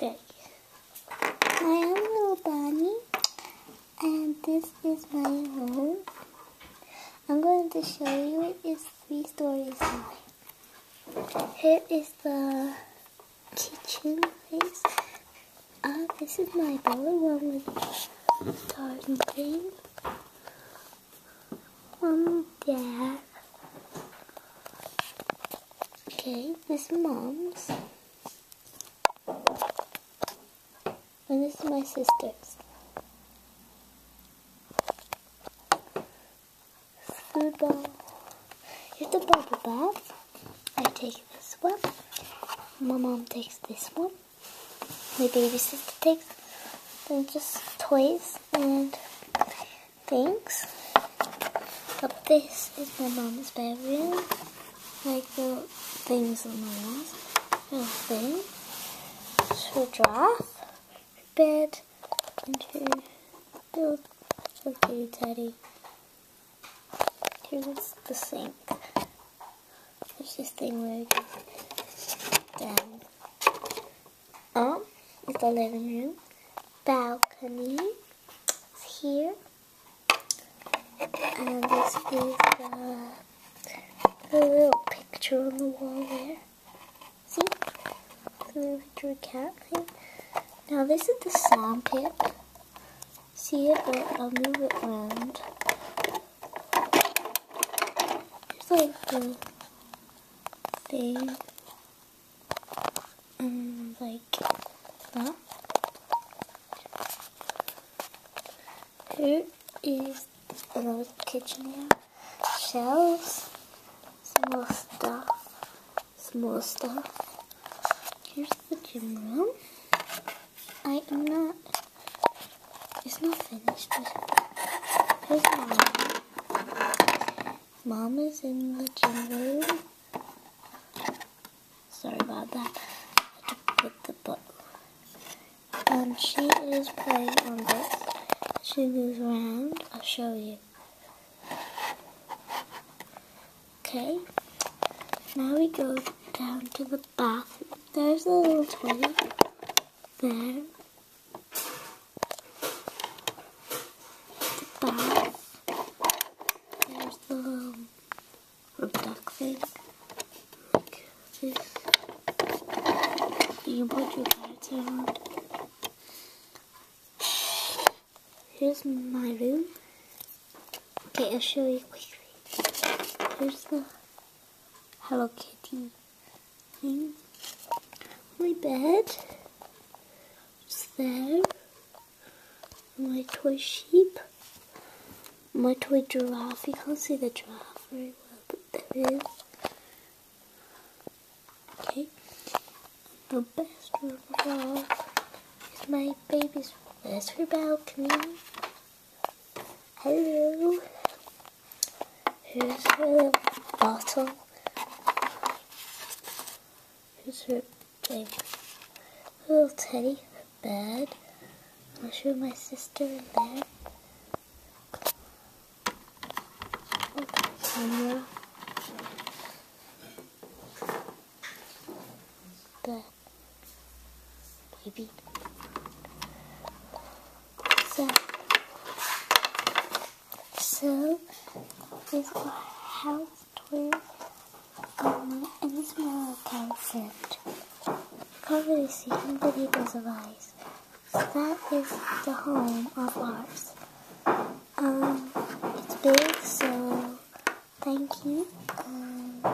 Okay. I am little Bonnie, and this is my home. I'm going to show you its 3 stories high. Here is the kitchen place. This is my bowl, one with stars and things. One dad. Okay, this is Mom's. And this is my sister's. Food bowl. Here's the bubble bath. I take this one. My mom takes this one. My baby sister takes then just toys and things. But this is my mom's bedroom. Like the things on the walls. Little thing. Her giraffe. Her bed. And her little kitty teddy. Here's the sink. There's this thing where you go down. It's the living room. Balcony is here. And this is the little picture on the wall there. See? The little picture of cat thing. Now this is the sand pit. See it, but I'll move it around. It's like the thing. Like that. Here is another kitchen here. Shelves. Some more stuff. Some more stuff. Here's the gym room. It's not finished, but here's Mom. Mom is in the gym room. Sorry about that. I had to put the book. She is playing on this. She moves around. I'll show you. Okay. Now we go down to the bathroom. There's a little toilet there. The bath. There's the little duck thing. Like this. You can put your lights on. Here's my room. Okay, I'll show you quickly. Here's the Hello Kitty thing. My bed. Just there. My toy sheep. My toy giraffe. You can't see the giraffe very well, but there is. Okay. The best room of all is my baby's room. There's her balcony. Hello. Here's her little bottle. Here's her baby. Little teddy, her bed. I'll show my sister in there. Camera. The baby. So this is our house tour, and this is my little concept. You can't really see him, but he does have eyes. So that is the home of ours. It's big, so thank you, and